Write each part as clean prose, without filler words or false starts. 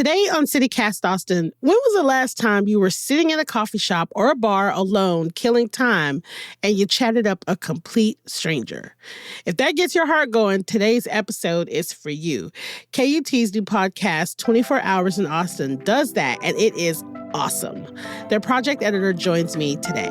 Today on CityCast Austin, when was the last time you were sitting in a coffee shop or a bar alone, killing time, and you chatted up a complete stranger? If that gets your heart going, today's episode is for you. KUT's new podcast, 24 Hours in Austin, does that, and it is awesome. Their project editor joins me today.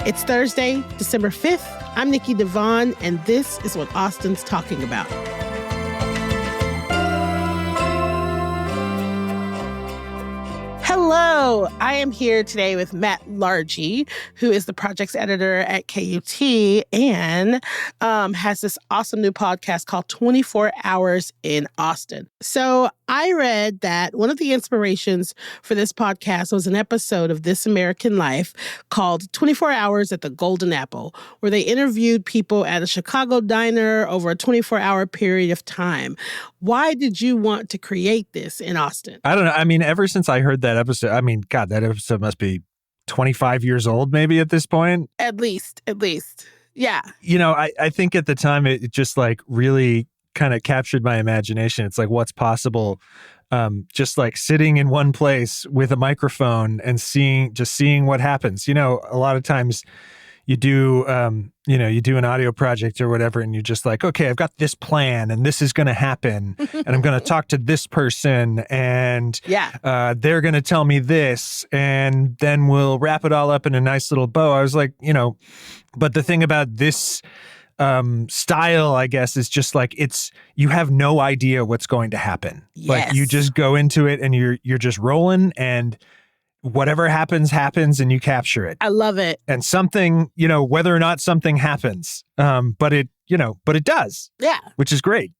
It's Thursday, December 5th. I'm Nikki Devon, and this is what Austin's talking about. Hello, I am here today with Matt Largey, who is the project's editor at KUT and has this awesome new podcast called 24 Hours in Austin. So I read that one of the inspirations for this podcast was an episode of This American Life called 24 Hours at the Golden Apple, where they interviewed people at a Chicago diner over a 24-hour period of time. Why did you want to create this in Austin? I don't know. I mean, ever since I heard that episode, God, that episode must be 25 years old maybe at this point. At least. Yeah. You know, I think at the time it just like really kind of captured my imagination. It's like what's possible, just like sitting in one place with a microphone and seeing what happens. You know, a lot of times you do an audio project or whatever, and you're just like, okay, I've got this plan and this is going to happen and I'm going to talk to this person and they're going to tell me this and then we'll wrap it all up in a nice little bow. I was like, but the thing about this style, I guess, is just like you have no idea what's going to happen. Yes. Like you just go into it and you're just rolling and whatever happens and you capture it. I love it. And something, whether or not something happens, but it does. Yeah. Which is great.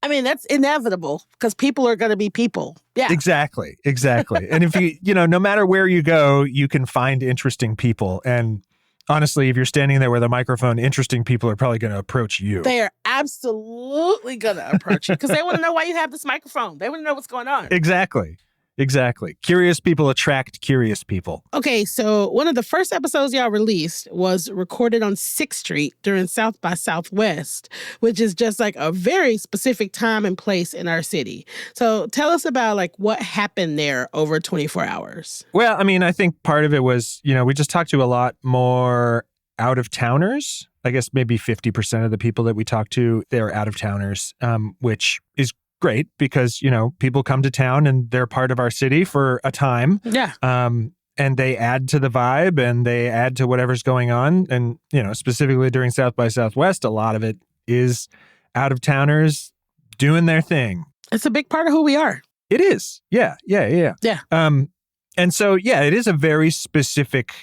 I mean, that's inevitable because people are going to be people. Yeah. Exactly. And if you no matter where you go, you can find interesting people. And honestly, if you're standing there with a microphone, interesting people are probably going to approach you. They are absolutely going to approach you because they want to know why you have this microphone. They want to know what's going on. Exactly. Curious people attract curious people. Okay, so one of the first episodes y'all released was recorded on 6th Street during South by Southwest, which is just like a very specific time and place in our city. So tell us about like what happened there over 24 hours. Well, I mean, I think part of it was, we just talked to a lot more out-of-towners. I guess maybe 50% of the people that we talked to, they're out-of-towners, which is great because, people come to town and they're part of our city for a time. Yeah. And they add to the vibe and they add to whatever's going on. And, specifically during South by Southwest, a lot of it is out-of-towners doing their thing. It's a big part of who we are. It is. Yeah. And so, it is a very specific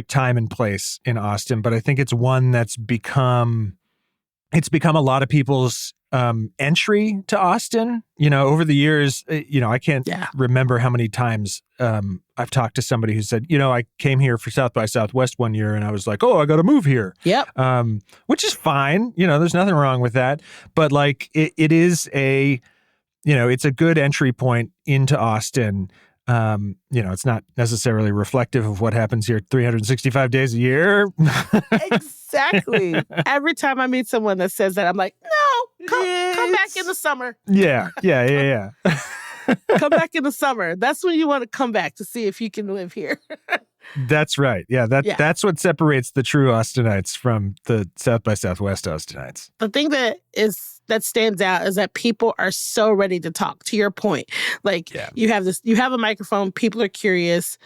time and place in Austin, but I think it's one that's become a lot of people's entry to Austin. Over the years, I can't remember how many times I've talked to somebody who said, I came here for South by Southwest one year and I was like, oh, I got to move here. Yep. Which is fine. There's nothing wrong with that. But like it is it's a good entry point into Austin. It's not necessarily reflective of what happens here 365 days a year. Exactly. Every time I meet someone that says that, I'm like, no, come back in the summer. Yeah. Come back in the summer. That's when you want to come back to see if you can live here. That's right. Yeah, that's what separates the true Austinites from the South by Southwest Austinites. The thing that stands out is that people are so ready to talk, to your point. Like you have a microphone, people are curious.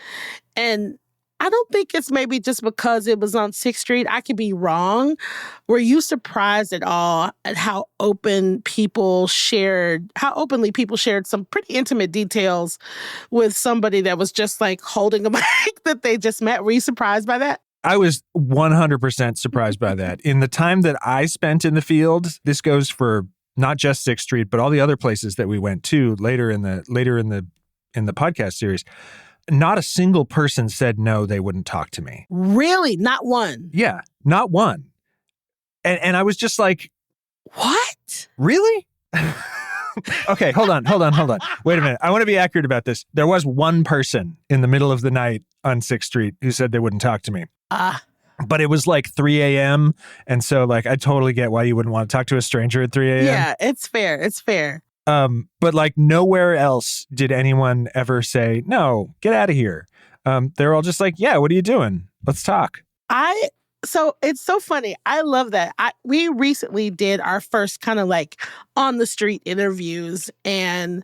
And I don't think it's maybe just because it was on 6th Street. I could be wrong. Were you surprised at all at how openly people shared some pretty intimate details with somebody that was just like holding a mic that they just met? Were you surprised by that? I was 100% surprised by that. In the time that I spent in the field, this goes for not just 6th Street, but all the other places that we went to later in the podcast series. Not a single person said no, they wouldn't talk to me. Really? Not one? Yeah, not one. And I was just like, what? Really? Okay, hold on. Wait a minute. I want to be accurate about this. There was one person in the middle of the night on 6th Street who said they wouldn't talk to me. But it was like 3 a.m. And so like I totally get why you wouldn't want to talk to a stranger at 3 a.m. Yeah, it's fair. It's fair. But like nowhere else did anyone ever say, no, get out of here. They're all just like, yeah, what are you doing? Let's talk. So it's so funny. I love that. We recently did our first kind of like on the street interviews. And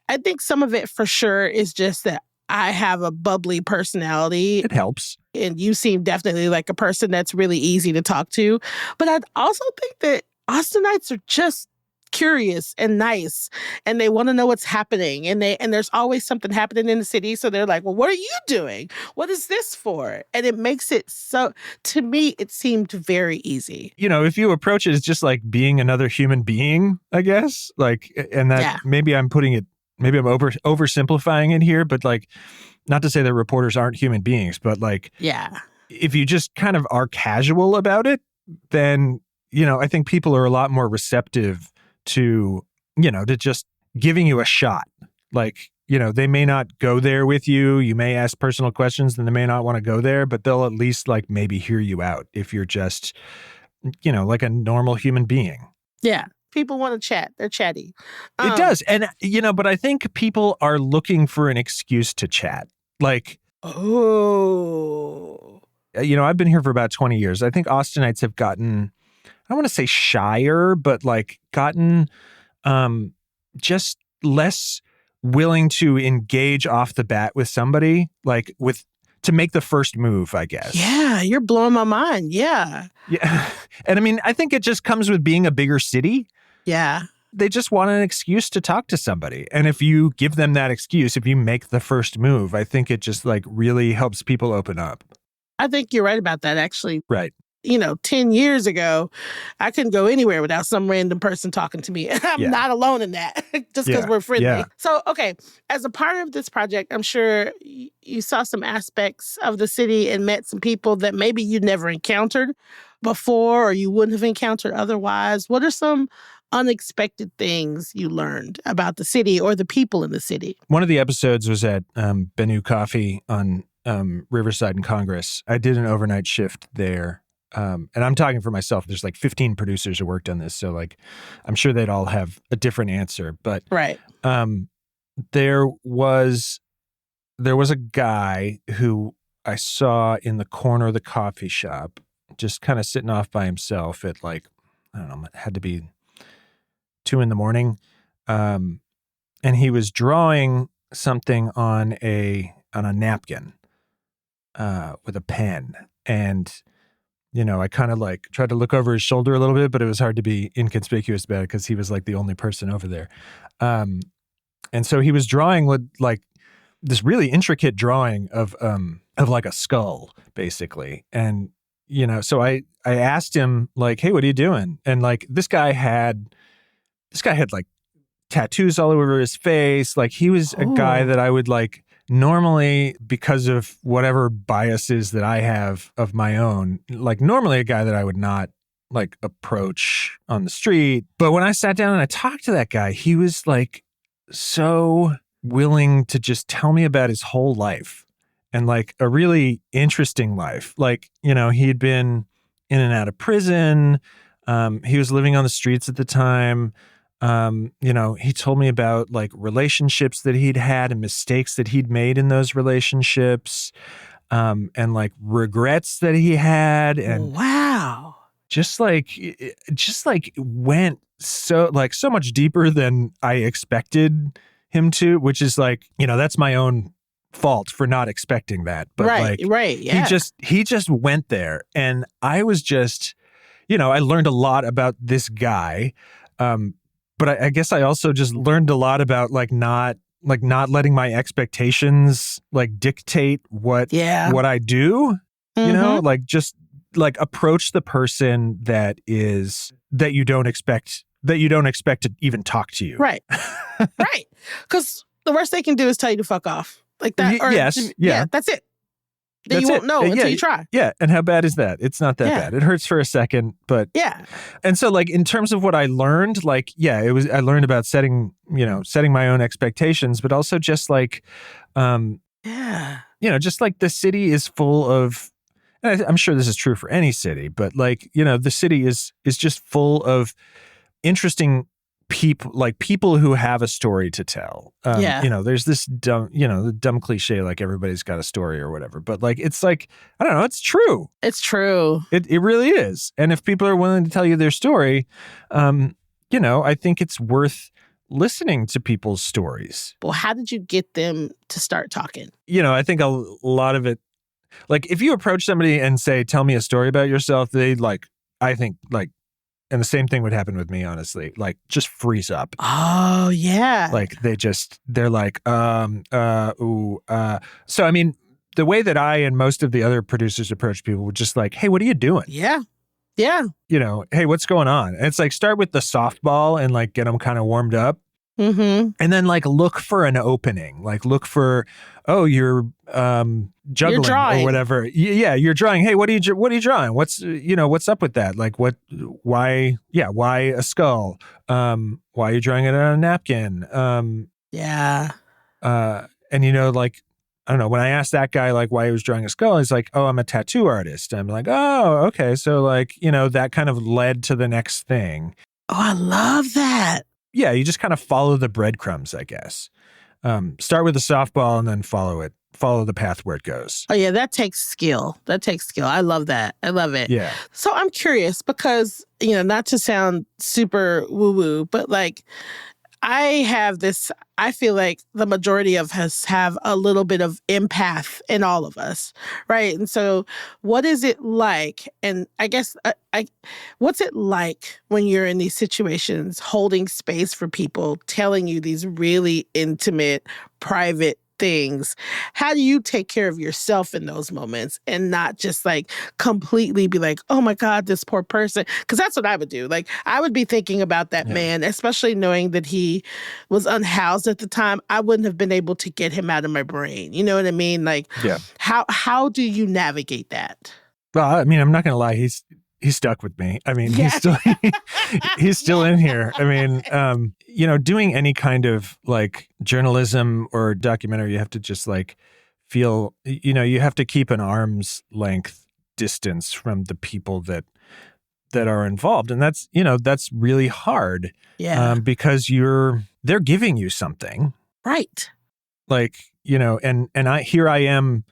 I think some of it for sure is just that I have a bubbly personality. It helps. And you seem definitely like a person that's really easy to talk to. But I also think that Austinites are just curious and nice, and they want to know what's happening, and there's always something happening in the city, so they're like, well, what are you doing? What is this for? And it makes it so, to me, it seemed very easy. You know, if you approach it as just like being another human being, I guess, like, and that maybe I'm oversimplifying it here, but like, not to say that reporters aren't human beings, but like, if you just kind of are casual about it, then, you know, I think people are a lot more receptive to, you know, to just giving you a shot. Like, you know, they may not go there with you. You may ask personal questions and they may not want to go there, but they'll at least like maybe hear you out if you're just, you know, like a normal human being. Yeah. People want to chat. They're chatty. It does. And, you know, but I think people are looking for an excuse to chat. Like, you know, I've been here for about 20 years. I think Austinites have gotten, I don't want to say shyer, but like gotten just less willing to engage off the bat with somebody, like to make the first move, I guess. Yeah, you're blowing my mind. Yeah. Yeah. And I mean, I think it just comes with being a bigger city. Yeah. They just want an excuse to talk to somebody. And if you give them that excuse, if you make the first move, I think it just like really helps people open up. I think you're right about that, actually. Right. You know, 10 years ago, I couldn't go anywhere without some random person talking to me. And I'm not alone in that, just because we're friendly. Yeah. So, okay, as a part of this project, I'm sure you saw some aspects of the city and met some people that maybe you never encountered before or you wouldn't have encountered otherwise. What are some unexpected things you learned about the city or the people in the city? One of the episodes was at Bennu Coffee on Riverside and Congress. I did an overnight shift there. And I'm talking for myself. There's like 15 producers who worked on this. So like, I'm sure they'd all have a different answer, but there was a guy who I saw in the corner of the coffee shop, just kind of sitting off by himself at like, I don't know, it had to be 2 a.m. And he was drawing something on a napkin, with a pen. And you know, I kind of like tried to look over his shoulder a little bit, but it was hard to be inconspicuous about it because he was like the only person over there. And so he was drawing with like this really intricate drawing of like a skull, basically. And, you know, so I asked him like, hey, what are you doing? And like, this guy had like tattoos all over his face. Like he was a guy that I would like, normally, because of whatever biases that I have of my own, like normally a guy that I would not like approach on the street. But when I sat down and I talked to that guy, he was like so willing to just tell me about his whole life and like a really interesting life. Like, you know, he had been in and out of prison. He was living on the streets at the time. You know, he told me about like relationships that he'd had and mistakes that he'd made in those relationships, and like regrets that he had. And just like went so much deeper than I expected him to, which is like, you know, that's my own fault for not expecting that. But yeah. He just went there. And I was just, you know, I learned a lot about this guy. But I guess I also just learned a lot about not letting my expectations like dictate what I do, you know, like just like approach the person that you don't expect to even talk to you. Right. Right. Because the worst they can do is tell you to fuck off like that. Or, yeah, that's it. Then you won't know until you try. Yeah. And how bad is that? It's not that bad. It hurts for a second, but yeah. And so like in terms of what I learned, like, I learned about setting my own expectations, but also just like, you know, just like the city is full of, and I'm sure this is true for any city, but like, the city is just full of interesting people who have a story to tell. There's this dumb, the dumb cliche, like everybody's got a story or whatever, but like, it's like, I don't know, it's true. It's true. It really is. And if people are willing to tell you their story, I think it's worth listening to people's stories. Well, how did you get them to start talking? I think a lot of it, like if you approach somebody and say, tell me a story about yourself, they and the same thing would happen with me, honestly, like just freeze up. Oh, yeah. Like they're like, So, I mean, the way that I and most of the other producers approach people were just like, hey, what are you doing? Yeah. Yeah. Hey, what's going on? And it's like, start with the softball and like get them kind of warmed up. Mm-hmm. And then like look for an opening, like look for, you're juggling you're or whatever. Yeah, you're drawing. Hey, what are you drawing? What's up with that? Like why a skull? Why are you drawing it on a napkin? Yeah. And like, I don't know, when I asked that guy like why he was drawing a skull, he's like, oh, I'm a tattoo artist. I'm like, oh, okay. So like, that kind of led to the next thing. Oh, I love that. Yeah, you just kind of follow the breadcrumbs, I guess. Start with the softball and then follow the path where it goes. Oh, yeah, that takes skill. I love that. I love it. Yeah. So I'm curious because, not to sound super woo-woo, but like I feel like the majority of us have a little bit of empath in all of us, right? And so what is it like? And I guess, what's it like when you're in these situations, holding space for people, telling you these really intimate, private things? How do you take care of yourself in those moments and not just like completely be like, oh my God, this poor person? Because that's what I would do. Like I would be thinking about that man, especially knowing that he was unhoused at the time. I wouldn't have been able to get him out of my brain. You know what I mean? Like, how do you navigate that? Well, I mean, I'm not going to lie. He's stuck with me. I mean, he's still in here. I mean, doing any kind of like journalism or documentary, you have to just like feel, you have to keep an arm's length distance from the people that are involved. And that's really hard. Yeah. Because they're giving you something. Right. Like, and I am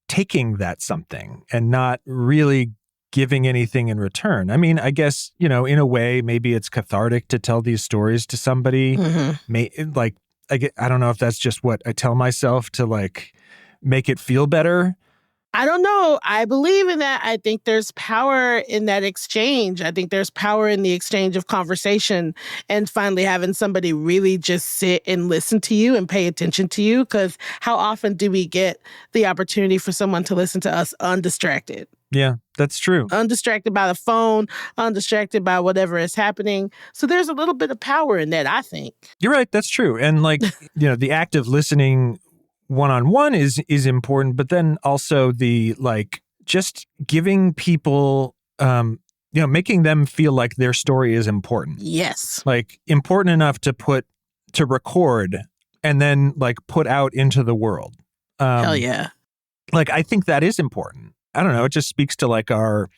taking that something and not really giving anything in return. I mean, I guess, in a way, maybe it's cathartic to tell these stories to somebody. Mm-hmm. I don't know if that's just what I tell myself to like make it feel better. I don't know. I believe in that. I think there's power in that exchange. I think there's power in the exchange of conversation and finally having somebody really just sit and listen to you and pay attention to you. Because how often do we get the opportunity for someone to listen to us undistracted? Yeah, that's true. Undistracted by the phone, undistracted by whatever is happening. So there's a little bit of power in that, I think. You're right. That's true. And like, the act of listening one-on-one is important, but then also the like just giving people, making them feel like their story is important. Yes. Like important enough to record and then like put out into the world. Hell yeah. Like, I think that is important. I don't know. It just speaks to like our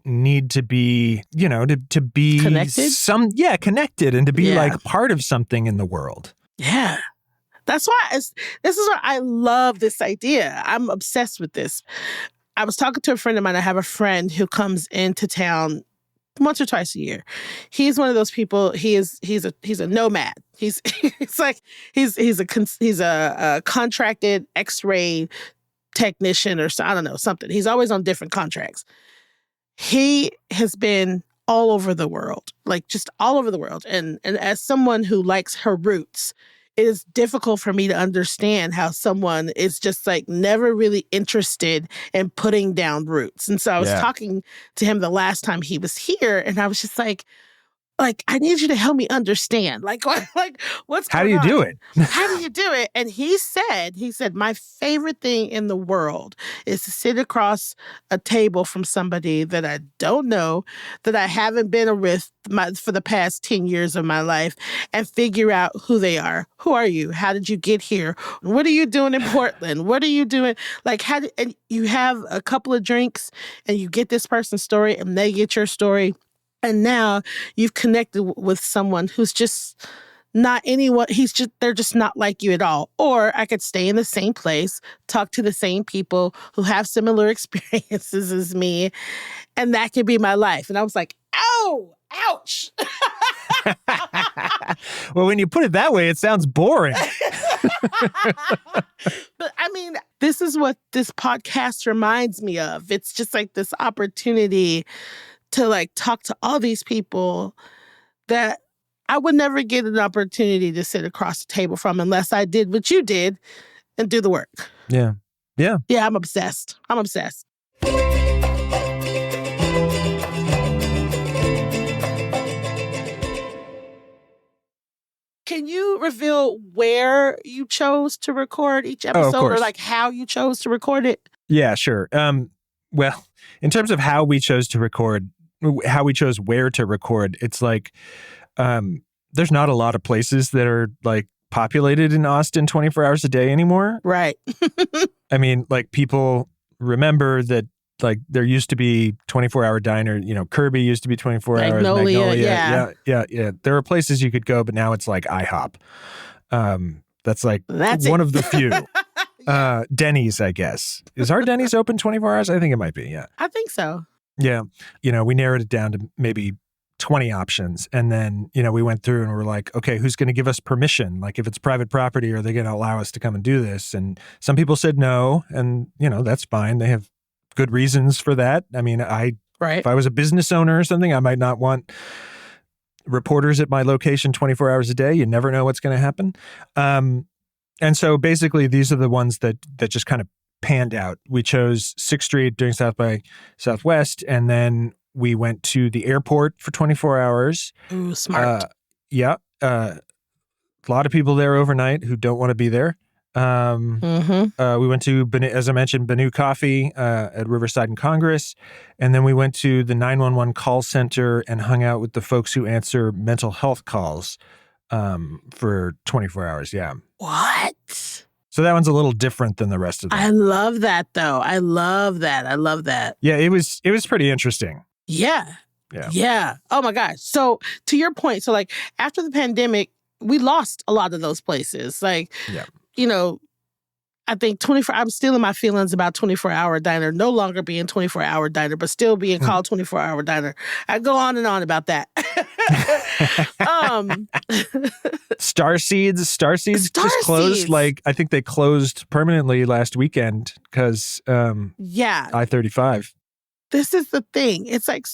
need to be, to be connected. Connected and to be like part of something in the world. Yeah. That's why this is why I love this idea. I'm obsessed with this. I was talking to a friend of mine. I have a friend who comes into town once or twice a year. He's one of those people. He's a nomad. He's a contracted X-ray technician or I don't know, something. He's always on different contracts. He has been all over the world, like just all over the world. And as someone who likes her roots, it is difficult for me to understand how someone is just like never really interested in putting down roots. And so I was talking to him the last time he was here, and I was just like, like, I need you to help me understand. Like, what's How going do you on? do it? How do you do it? And he said, my favorite thing in the world is to sit across a table from somebody that I don't know, that I haven't been with for the past 10 years of my life, and figure out who they are. Who are you? How did you get here? What are you doing in Portland? What are you doing? Like, and you have a couple of drinks and you get this person's story and they get your story. And now you've connected with someone who's just not anyone. They're just not like you at all. Or I could stay in the same place, talk to the same people who have similar experiences as me, and that could be my life. And I was like, oh, ouch. Well, when you put it that way, it sounds boring. But I mean, this is what this podcast reminds me of. It's just like this opportunity to like talk to all these people that I would never get an opportunity to sit across the table from unless I did what you did and do the work. Yeah. Yeah. Yeah, I'm obsessed. Can you reveal where you chose to record each episode, or like how you chose to record it? Yeah, sure. Well, in terms of how we chose to record, how we chose where to record, it's like there's not a lot of places that are like populated in Austin 24 hours a day anymore. Right. I mean, like people remember that like there used to be 24-hour diner, you know, Kirby used to be 24 hours. Magnolia. Yeah. There are places you could go, but now it's like IHOP. That's one of the few. Denny's, I guess. Is our Denny's open 24 hours? I think it might be, yeah. I think so. Yeah. You know, we narrowed it down to maybe 20 options. And then, you know, we went through and we're like, okay, who's going to give us permission? Like if it's private property, are they going to allow us to come and do this? And some people said no. And, you know, that's fine. They have good reasons for that. I mean, if I was a business owner or something, I might not want reporters at my location 24 hours a day. You never know what's going to happen. And so basically these are the ones that just kind of panned out. We chose 6th Street during South by Southwest, and then we went to the airport for 24 hours. Ooh, smart. Yeah. A lot of people there overnight who don't want to be there. We went to, as I mentioned, Banu Coffee at Riverside and Congress. And then we went to the 911 call center and hung out with the folks who answer mental health calls for 24 hours. Yeah. What? So that one's a little different than the rest of them. I love that, though. I love that. Yeah, it was pretty interesting. Yeah. Oh, my gosh. So to your point, so like after the pandemic, we lost a lot of those places. Like, you know, I think I'm still in my feelings about 24-hour diner, no longer being 24-hour diner, but still being called 24-hour diner. I go on and on about that. Starseeds just closed. Like, I think they closed permanently last weekend because I-35. This is the thing. It's like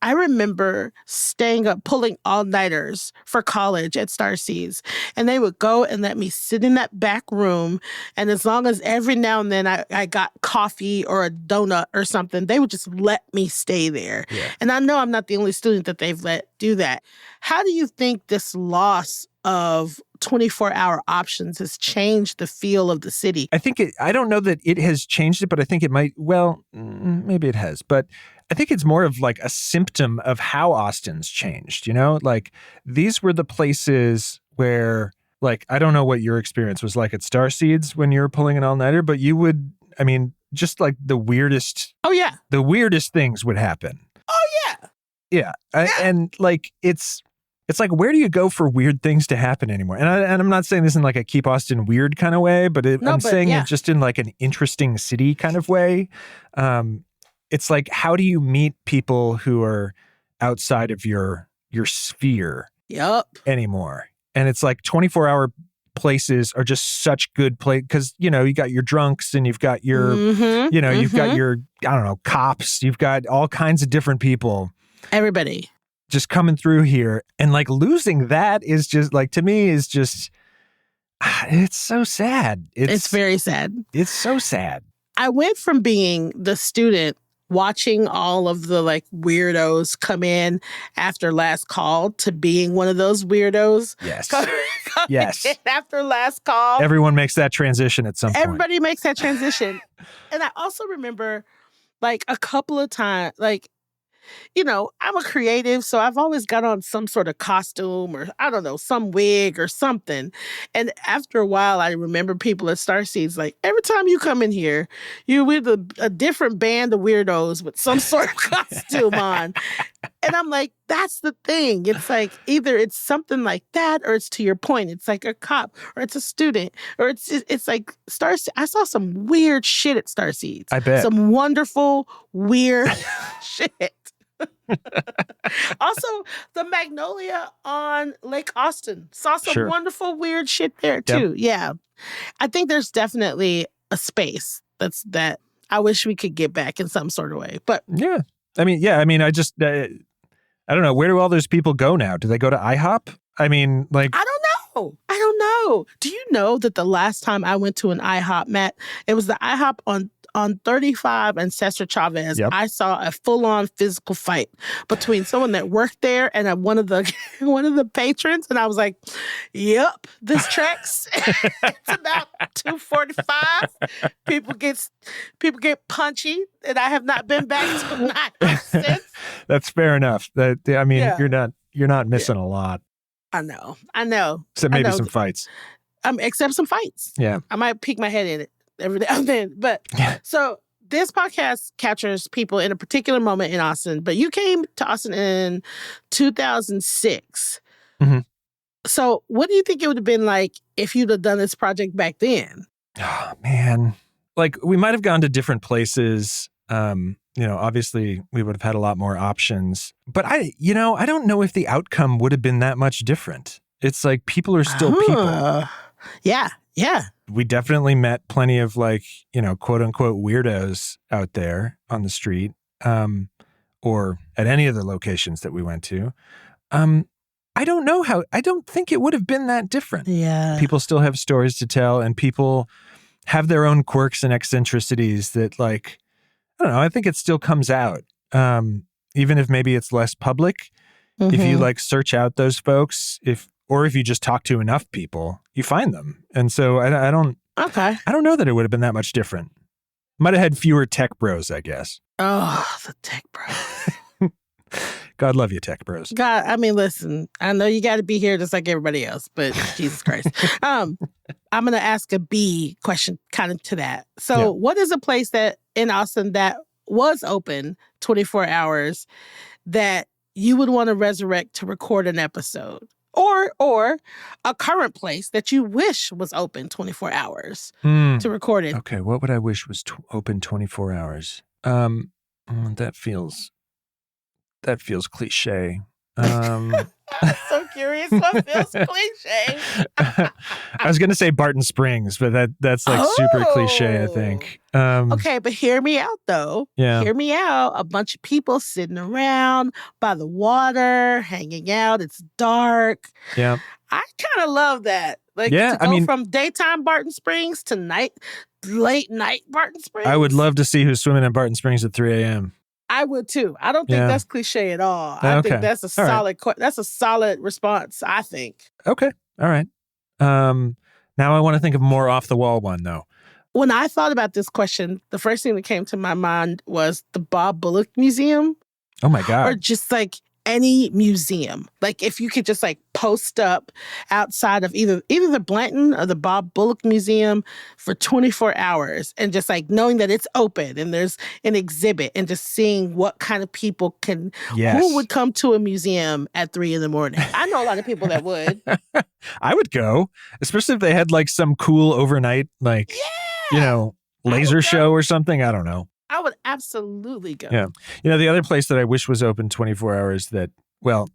I remember staying up, pulling all-nighters for college at Starseeds. And they would go and let me sit in that back room. And as long as every now and then I got coffee or a donut or something, they would just let me stay there. Yeah. And I know I'm not the only student that they've let do that. How do you think this loss of 24-hour options has changed the feel of the city? I don't know that it has changed it, but I think it might, well, maybe it has, but I think it's more of like a symptom of how Austin's changed, you know? Like these were the places where, like, I don't know what your experience was like at Starseeds when you were pulling an all-nighter, but you would, I mean, just like the weirdest things would happen. Oh, yeah. And like, it's like, where do you go for weird things to happen anymore? And I'm not saying this in like a keep Austin weird kind of way, but I'm saying it just in like an interesting city kind of way. It's like, how do you meet people who are outside of your sphere anymore? And it's like 24-hour places are just such good place because, you know, you got your drunks and you've got your, you've got your, I don't know, cops. You've got all kinds of different people. Everybody. Just coming through here, and like losing that is just like, to me, is just, it's so sad. It's very sad. It's so sad. I went from being the student watching all of the like weirdos come in after last call to being one of those weirdos. Yes. Coming Yes. in after last call. Everyone makes that transition at some point. Everybody makes that transition. And I also remember like a couple of times, like, you know, I'm a creative, so I've always got on some sort of costume or, I don't know, some wig or something. And after a while, I remember people at Starseeds, like, every time you come in here, you're with a different band of weirdos with some sort of costume on. And I'm like, that's the thing. It's like, either it's something like that, or it's to your point. It's like a cop, or it's a student, or it's like Starseeds. I saw some weird shit at Starseeds. I bet. Some wonderful, weird shit. Also, the Magnolia on Lake Austin. Saw some wonderful, weird shit there, too. Yep. Yeah. I think there's definitely a space that I wish we could get back in some sort of way. But yeah. I mean, I just, I don't know. Where do all those people go now? Do they go to IHOP? I mean, like... I don't know. Do you know that the last time I went to an IHOP, Matt, it was the IHOP on 35 and Cesar Chavez. Yep. I saw a full-on physical fight between someone that worked there and one of the patrons, and I was like, "Yep, this tracks." It's about 2:45. People get punchy, and I have not been back to an IHOP since. That's fair enough. You're not missing a lot. I know. Except maybe some fights. Except some fights. Yeah, I might peek my head in it every now and then. But so this podcast captures people in a particular moment in Austin, but you came to Austin in 2006. Mm-hmm. So what do you think it would have been like if you'd have done this project back then? Oh, man. Like, we might have gone to different places. Obviously we would have had a lot more options, but I don't know if the outcome would have been that much different. It's like people are still people. Yeah. We definitely met plenty of like, quote unquote weirdos out there on the street, or at any of the locations that we went to. I don't think it would have been that different. Yeah. People still have stories to tell, and people have their own quirks and eccentricities that, like, I don't know, I think it still comes out. Even if maybe it's less public, if you like search out those folks, if you just talk to enough people, you find them. And so I don't know that it would have been that much different. Might have had fewer tech bros, I guess. Oh, the tech bros. God love you, tech bros. God, I mean, listen, I know you got to be here just like everybody else, but Jesus Christ. I'm going to ask a B question kind of to that. So what is a place that in Austin that was open 24 hours that you would want to resurrect to record an episode? Or a current place that you wish was open 24 hours to record it? Okay, what would I wish was open 24 hours? That feels cliche. I'm so curious what feels cliche. I was going to say Barton Springs, but that's like super cliche, I think. Okay, but hear me out, though. Yeah. Hear me out. A bunch of people sitting around by the water, hanging out. It's dark. Yeah. I kind of love that. Like, to go from daytime Barton Springs to late night Barton Springs. I would love to see who's swimming in Barton Springs at 3 a.m. I would too. I don't think that's cliche at all. I think that's a solid. That's a solid response, I think. Okay. All right. Now I want to think of a more off the wall one though. When I thought about this question, the first thing that came to my mind was the Bob Bullock Museum. Oh my God. Or just like any museum. Like if you could just like post up outside of either the Blanton or the Bob Bullock Museum for 24 hours and just like knowing that it's open and there's an exhibit and just seeing what kind of people who would come to a museum at 3 a.m. I know a lot of people that would. I would go, especially if they had like some cool overnight, like, laser show or something. I don't know. I would absolutely go. Yeah. The other place that I wish was open 24 hours that, well,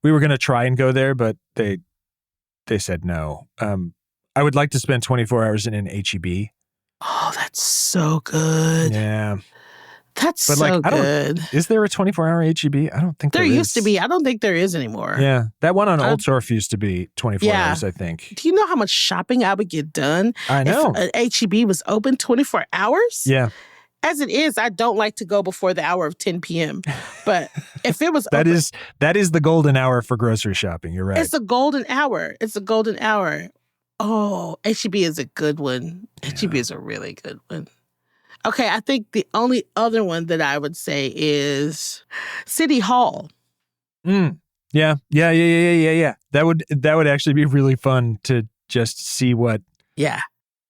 we were going to try and go there, but they said no. I would like to spend 24 hours in an H-E-B. Oh, that's so good. Yeah. That's so good. Is there a 24-hour H-E-B? I don't think there is. There used to be. I don't think there is anymore. Yeah. That one on Old Turf used to be 24 hours, I think. Do you know how much shopping I would get done? I know. If an H-E-B was open 24 hours? Yeah. As it is, I don't like to go before the hour of 10 p.m. But if it was that open, is the golden hour for grocery shopping. You're right. it's a golden hour. It's a golden hour. Oh, H-E-B is a good one. H-E-B is a really good one. Okay, I think the only other one that I would say is City Hall. Yeah. That would actually be really fun to just see what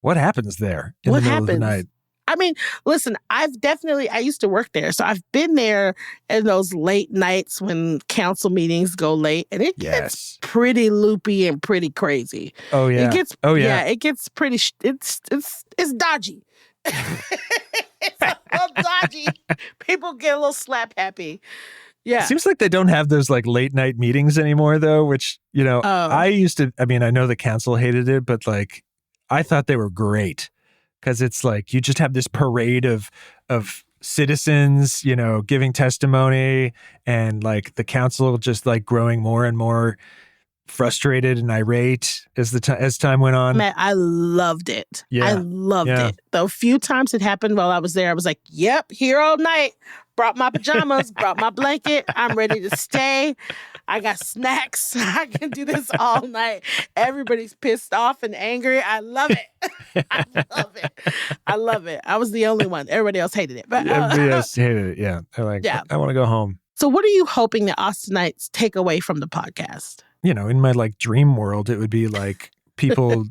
happens there in the middle of the night. I mean, listen, I used to work there. So I've been there in those late nights when council meetings go late, and it gets pretty loopy and pretty crazy. Oh yeah. It gets pretty, it's dodgy. It's a little dodgy. People get a little slap happy. Yeah. It seems like they don't have those like late night meetings anymore though, which, I used to, I mean, I know the council hated it, but like, I thought they were great. Because it's like you just have this parade of citizens, giving testimony, and like the council just like growing more and more frustrated and irate as time went on. Man, I loved it. Yeah. I loved it. The few times it happened while I was there, I was like, yep, here all night. Brought my pajamas, brought my blanket. I'm ready to stay. I got snacks. I can do this all night. Everybody's pissed off and angry. I love it. I love it. I was the only one. Everybody else hated it. But everybody else hated it. Yeah. They're like, I want to go home. So what are you hoping the Austinites take away from the podcast? In my like dream world, it would be like people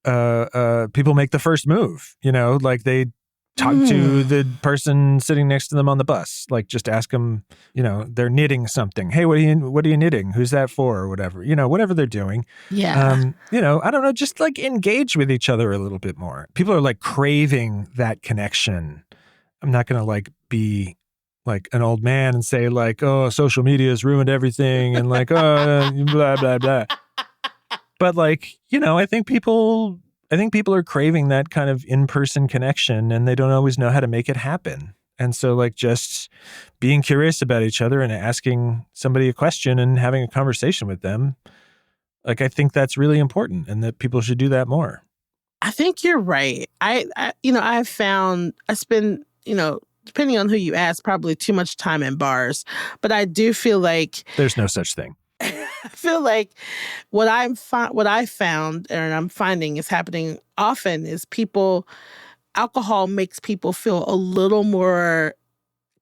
make the first move, like they talk to the person sitting next to them on the bus. Like just ask them, they're knitting something. Hey, what are you knitting? Who's that for? Or whatever, whatever they're doing. Yeah. I don't know, just like engage with each other a little bit more. People are like craving that connection. I'm not going to like be like an old man and say like, oh, social media has ruined everything and like, oh, blah, blah, blah. But like, I think people are craving that kind of in-person connection, and they don't always know how to make it happen. And so like just being curious about each other and asking somebody a question and having a conversation with them, like I think that's really important and that people should do that more. I think you're right. I've found I spend, depending on who you ask, probably too much time in bars. But I do feel like there's no such thing. I feel like what I found and I'm finding is happening often is alcohol makes people feel a little more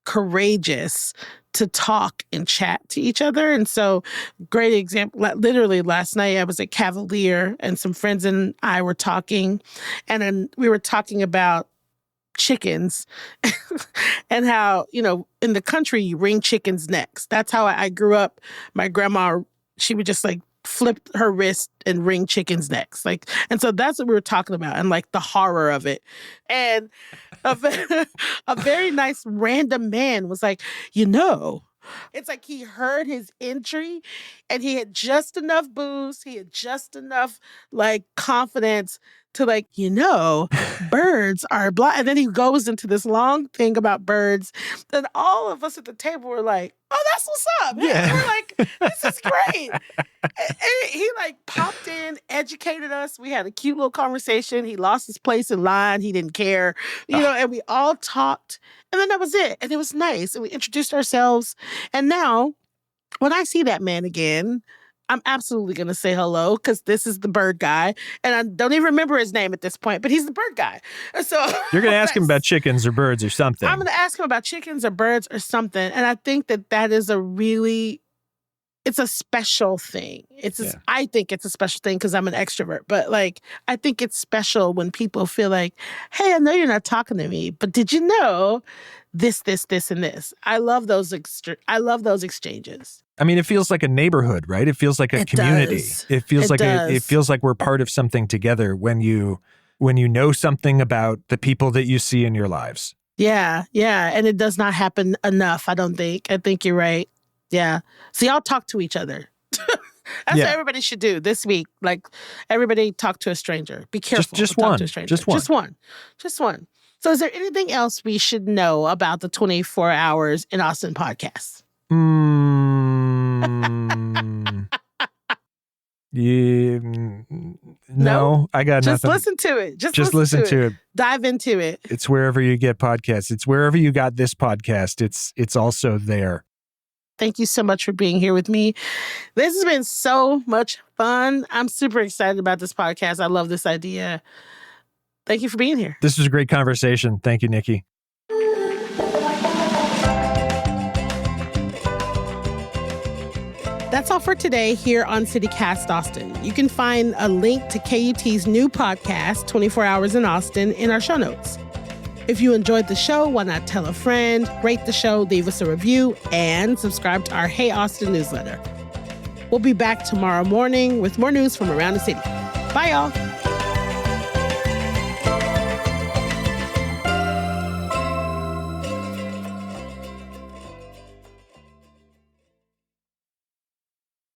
courageous to talk and chat to each other. And so, great example, literally last night I was at Cavalier and some friends and I were talking, and then we were talking about chickens and how, in the country you wring chickens' necks. That's how I grew up. My grandma, she would just like flip her wrist and wring chickens' necks. And so that's what we were talking about and like the horror of it. And a very nice random man was like, it's like he heard his entry and he had just enough booze. He had just enough like confidence to like, birds are blind. And then he goes into this long thing about birds. Then all of us at the table were like, oh, that's what's up. Yeah. We're like, this is great. And he like popped in, educated us. We had a cute little conversation. He lost his place in line. He didn't care, and we all talked. And then that was it. And it was nice. And we introduced ourselves. And now when I see that man again, I'm absolutely going to say hello because this is the bird guy. And I don't even remember his name at this point, but he's the bird guy. So you're going to ask him about chickens or birds or something. I'm going to ask him about chickens or birds or something. And I think that is it's a special thing. I think it's a special thing because I'm an extrovert. But like, I think it's special when people feel like, hey, I know you're not talking to me, but did you know this, and this? I love those exchanges. I mean, it feels like a neighborhood, right? It feels like a community. Does. It feels like we're part of something together when you know something about the people that you see in your lives. Yeah. And it does not happen enough, I don't think. I think you're right. Yeah. So y'all talk to each other. That's what everybody should do this week. Like, everybody talk to a stranger. Be careful. Just talk one. To a stranger. Just one. Just one. So is there anything else we should know about the 24 Hours in Austin podcast? No, I got Just nothing. listen to it. Just listen to it. Dive into it. It's wherever you get podcasts. It's wherever you got this podcast. It's also there. Thank you so much for being here with me. This has been so much fun. I'm super excited about this podcast. I love this idea. Thank you for being here. This was a great conversation. Thank you, Nikki. That's all for today here on CityCast Austin. You can find a link to KUT's new podcast, 24 Hours in Austin, in our show notes. If you enjoyed the show, why not tell a friend, rate the show, leave us a review, and subscribe to our Hey Austin newsletter. We'll be back tomorrow morning with more news from around the city. Bye, y'all.